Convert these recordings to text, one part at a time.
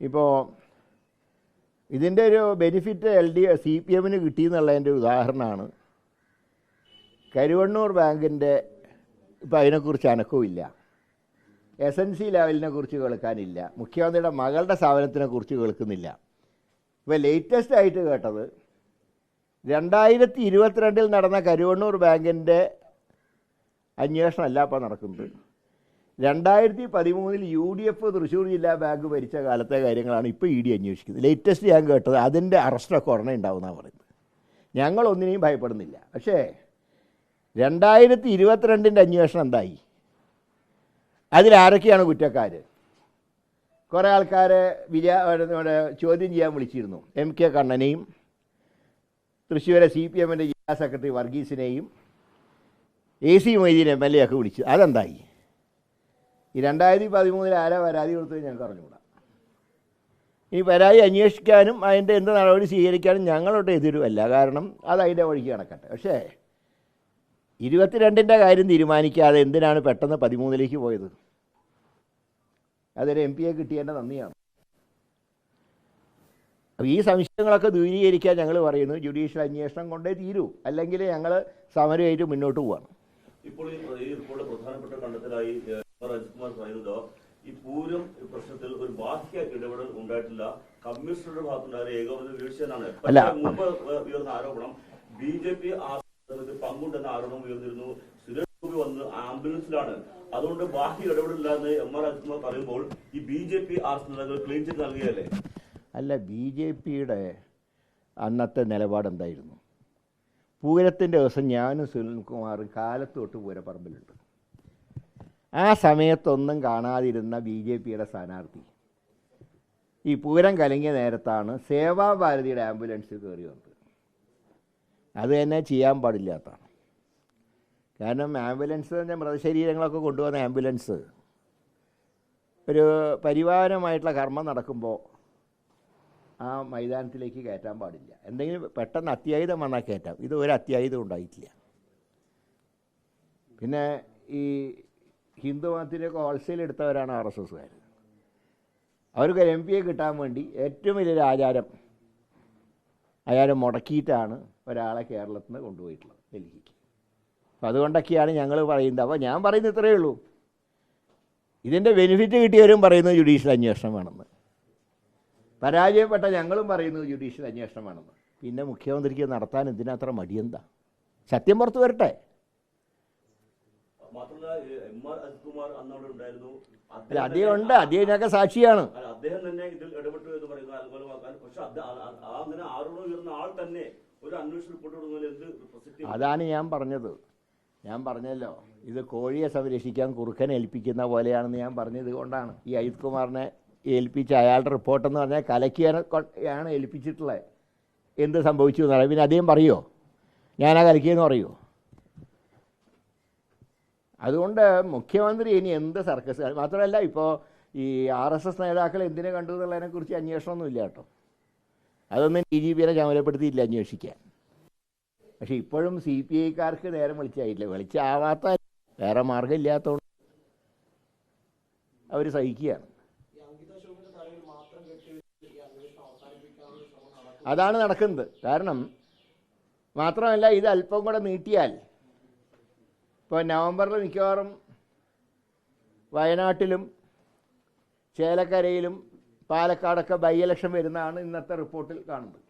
ഇപ്പോൾ ഇതിൻ്റെ ഒരു ബെനിഫിറ്റ് CPM കിട്ടിയെന്നുള്ളതിൻ്റെ ഉദാഹരണമാണ് കരുവണ്ണൂർ ബാങ്കിൻ്റെ. ഇപ്പോൾ അതിനെക്കുറിച്ച് അനക്കവുമില്ല, SNC ലെവലിനെ കുറിച്ച് കേൾക്കാനില്ല, മുഖ്യമന്ത്രിയുടെ മകളുടെ സ്ഥാപനത്തിനെ കുറിച്ച് കേൾക്കുന്നില്ല. ഇപ്പോൾ ലേറ്റസ്റ്റ് ആയിട്ട് കേട്ടത് 2022 നടന്ന കരുവണ്ണൂർ ബാങ്കിൻ്റെ അന്വേഷണമല്ല ഇപ്പോൾ നടക്കുന്നത്. 2013 UDF തൃശ്ശൂർ ജില്ലാ ബാങ്ക് ഭരിച്ച കാലത്തെ കാര്യങ്ങളാണ് ഇപ്പോൾ ED അന്വേഷിക്കുന്നത്. ലേറ്റസ്റ്റ് ഞാൻ കേട്ടത് അതിൻ്റെ അറസ്റ്റൊക്കെ ഉടനെ ഉണ്ടാവുമെന്നാണ് പറയുന്നത്. ഞങ്ങളൊന്നിനെയും ഭയപ്പെടുന്നില്ല. പക്ഷേ 2022 അന്വേഷണം എന്തായി? അതിലാരൊക്കെയാണ് കുറ്റക്കാർ? കുറേ ആൾക്കാരെ ചോദ്യം ചെയ്യാൻ വിളിച്ചിരുന്നു. MK കണ്ണനെയും തൃശ്ശൂരെ CPM ജില്ലാ സെക്രട്ടറി വർഗീസിനെയും AC മൊയ്തീൻ MLA ഒക്കെ വിളിച്ചു. അതെന്തായി? ഈ 2013 ആരാ പരാതി കൊടുത്തത് ഞങ്ങൾക്ക് അറിഞ്ഞുകൂടാ. ഈ പരാതി അന്വേഷിക്കാനും അതിൻ്റെ എന്ത് നടപടി സ്വീകരിക്കാനും ഞങ്ങളോട്ട് എതിരുമല്ല. കാരണം അത് അതിൻ്റെ വഴിക്ക് നടക്കട്ടെ. പക്ഷേ 22ൻ്റെ കാര്യം തീരുമാനിക്കാതെ എന്തിനാണ് പെട്ടെന്ന് 13ലേക്ക് പോയത്? അതൊരു MP കിട്ടിയതിൻ്റെ നന്ദിയാണ്. അപ്പോൾ ഈ സംശയങ്ങളൊക്കെ ദൂരീകരിക്കാൻ ഞങ്ങൾ പറയുന്നു ജുഡീഷ്യൽ അന്വേഷണം കൊണ്ടേ തീരൂ, അല്ലെങ്കിൽ ഞങ്ങൾ സമരമായിട്ട് മുന്നോട്ട് പോവാണ്. ഇപ്പോൾ ഈ റിപ്പോർട്ട് പ്രധാനപ്പെട്ട കണ്ടെത്തലായി രാജ്കുമാർ പറയുന്നത് ഈ പൂരം പ്രശ്നത്തിൽ ഒരു ബാഹ്യ ഇടപെടൽ ഉണ്ടായിട്ടില്ല, കമ്മീഷണറുടെ ഭാഗത്തുണ്ടായ ഏകോപന വീഴ്ചയെന്നാണ്. മുമ്പ് ഉയർന്ന ആരോപണം BJP പങ്കുണ്ടെന്ന ആരോപണം ഉയർന്നിരുന്നു. സുരേഷ് ഗോപി വന്ന് ആംബുലൻസിലാണ്, അതുകൊണ്ട് ബാഹ്യ ഇടപെടലില്ലാന്ന് MR രാജ്കുമാർ പറയുമ്പോൾ ഈ BJP ആർഎസ് ക്ലീൻ ചിറ്റ് നൽകിയല്ലേ? അല്ല, BJPയുടെ അന്നത്തെ നിലപാട് എന്തായിരുന്നു? പൂരത്തിൻ്റെ ദിവസം ഞാനും സുനിൽകുമാറും കാലത്ത് തൊട്ട് പൂരപ്പറമ്പിലുണ്ട്. ആ സമയത്തൊന്നും കാണാതിരുന്ന BJPയുടെ സ്ഥാനാർത്ഥി ഈ പൂരം കലങ്ങിയ നേരത്താണ് സേവാഭാരതിയുടെ ആംബുലൻസിൽ കയറി വന്നത്. അത് തന്നെ ചെയ്യാൻ പാടില്ലാത്തതാണ്. കാരണം ആംബുലൻസ് തന്നെ മൃതശരീരങ്ങളൊക്കെ കൊണ്ടുവന്ന ആംബുലൻസ് ഒരു പരിവാരമായിട്ടുള്ള കർമ്മം നടക്കുമ്പോൾ ആ മൈതാനത്തിലേക്ക് കയറ്റാൻ പാടില്ല. എന്തെങ്കിലും പെട്ടെന്ന് അത്യാഹിതം വന്നാൽ കയറ്റാം. ഇത് ഒരു അത്യാഹിതം ഉണ്ടായിട്ടില്ല. പിന്നെ ഈ ഹിന്ദു മതത്തിൻ്റെയൊക്കെ ഹോൾസെയിൽ എടുത്തവരാണ് RSSകാർ. അവർക്ക് ഒരു MP കിട്ടാൻ വേണ്ടി ഏറ്റവും വലിയൊരു ആചാരം മുടക്കിയിട്ടാണ് ഒരാളെ കേരളത്തിൽ നിന്ന് കൊണ്ടുപോയിട്ടുള്ളത് ഡൽഹിക്ക്. അപ്പോൾ അതുകൊണ്ടൊക്കെയാണ് ഞങ്ങൾ പറയുന്നത്. അപ്പോൾ ഞാൻ പറയുന്നത് ഇത്രയേ ഉള്ളൂ, ഇതിൻ്റെ ബെനിഫിറ്റ് കിട്ടിയവരും പറയുന്നത് ജുഡീഷ്യൽ അന്വേഷണം വേണമെന്ന്, പരാജയപ്പെട്ട ഞങ്ങളും പറയുന്നത് ജുഡീഷ്യൽ അന്വേഷണം വേണമെന്ന്. പിന്നെ മുഖ്യമന്ത്രിക്ക് നടത്താൻ എന്തിനത്ര മടിയെന്താ? സത്യം പുറത്തു വരട്ടെ. അല്ല, അദ്ദേഹം ഉണ്ട്, അദ്ദേഹം ഇതിനൊക്കെ സാക്ഷിയാണ്. അതാണ് ഞാൻ പറഞ്ഞത്. ഞാൻ പറഞ്ഞല്ലോ, ഇത് കോഴിയെ സംരക്ഷിക്കാൻ കുറുക്കനെ ഏൽപ്പിക്കുന്ന പോലെയാണെന്ന് ഞാൻ പറഞ്ഞത് കൊണ്ടാണ്. ഈ അജിത് കുമാറിനെ ഏൽപ്പിച്ച അയാളുടെ റിപ്പോർട്ടെന്ന് പറഞ്ഞാൽ കലക്കിയാണ് ഏൽപ്പിച്ചിട്ടുള്ളത്. എന്ത് സംഭവിച്ചു എന്ന് പറയാം. പിന്നെ അദ്ദേഹം പറയുമോ ഞാനാ കലക്കിയെന്ന് പറയുമോ? അതുകൊണ്ട് മുഖ്യമന്ത്രി ഇനി എന്ത് സർക്കസ്, മാത്രമല്ല ഇപ്പോൾ ഈ RSS നേതാക്കൾ എന്തിനെ കണ്ടു എന്നുള്ളതിനെക്കുറിച്ച് അന്വേഷണമൊന്നുമില്ല കേട്ടോ. അതൊന്നും DGPനെ ചുമതലപ്പെടുത്തിയില്ല അന്വേഷിക്കാൻ. പക്ഷെ ഇപ്പോഴും CPIക്കാർക്ക് നേരം വിളിച്ചായില്ല. വിളിച്ചാവാത്ത വേറെ മാർഗമില്ലാത്തതുകൊണ്ട് അവർ സഹിക്കുകയാണ്. അതാണ് നടക്കുന്നത്. കാരണം മാത്രമല്ല, ഇത് അല്പം കൂടെ നീട്ടിയാൽ ഇപ്പോൾ നവംബറിൽ മിക്കവാറും വയനാട്ടിലും ചേലക്കരയിലും പാലക്കാടൊക്കെ ബൈ ഇലക്ഷൻ വരുന്നതാണ് ഇന്നത്തെ റിപ്പോർട്ടിൽ കാണുന്നത്.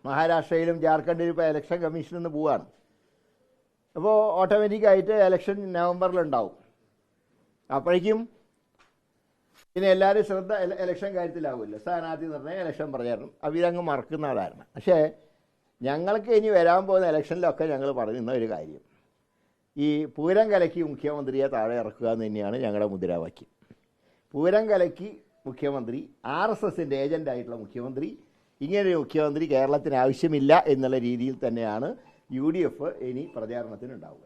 മഹാരാഷ്ട്രയിലും ജാർഖണ്ഡിലും ഇപ്പോൾ ഇലക്ഷൻ കമ്മീഷനിൽ നിന്ന് പോവുകയാണ്. അപ്പോൾ ഓട്ടോമാറ്റിക്കായിട്ട് ഇലക്ഷൻ നവംബറിലുണ്ടാവും. അപ്പോഴേക്കും പിന്നെ എല്ലാവരും ശ്രദ്ധ ഇലക്ഷൻ കാര്യത്തിലാവുമല്ലോ. സ്ഥാനാർത്ഥി നിർണ്ണയം, ഇലക്ഷൻ പ്രചാരണം, അവരങ്ങ് മറക്കുന്നതാണ്. പക്ഷേ ഞങ്ങൾക്ക് ഇനി വരാൻ പോകുന്ന ഇലക്ഷനിലൊക്കെ ഞങ്ങൾ പറയുന്ന ഒരു കാര്യം, ഈ പൂരം കലക്കി മുഖ്യമന്ത്രിയെ താഴെ ഇറക്കുക എന്ന് തന്നെയാണ് ഞങ്ങളുടെ മുദ്രാവാക്യം. പൂരം കലക്കി മുഖ്യമന്ത്രി, RSSൻ്റെ ഏജൻ്റായിട്ടുള്ള മുഖ്യമന്ത്രി, ഇങ്ങനൊരു മുഖ്യമന്ത്രി കേരളത്തിന് ആവശ്യമില്ല എന്നുള്ള രീതിയിൽ തന്നെയാണ് UDF ഇനി പ്രചാരണത്തിനുണ്ടാവുക.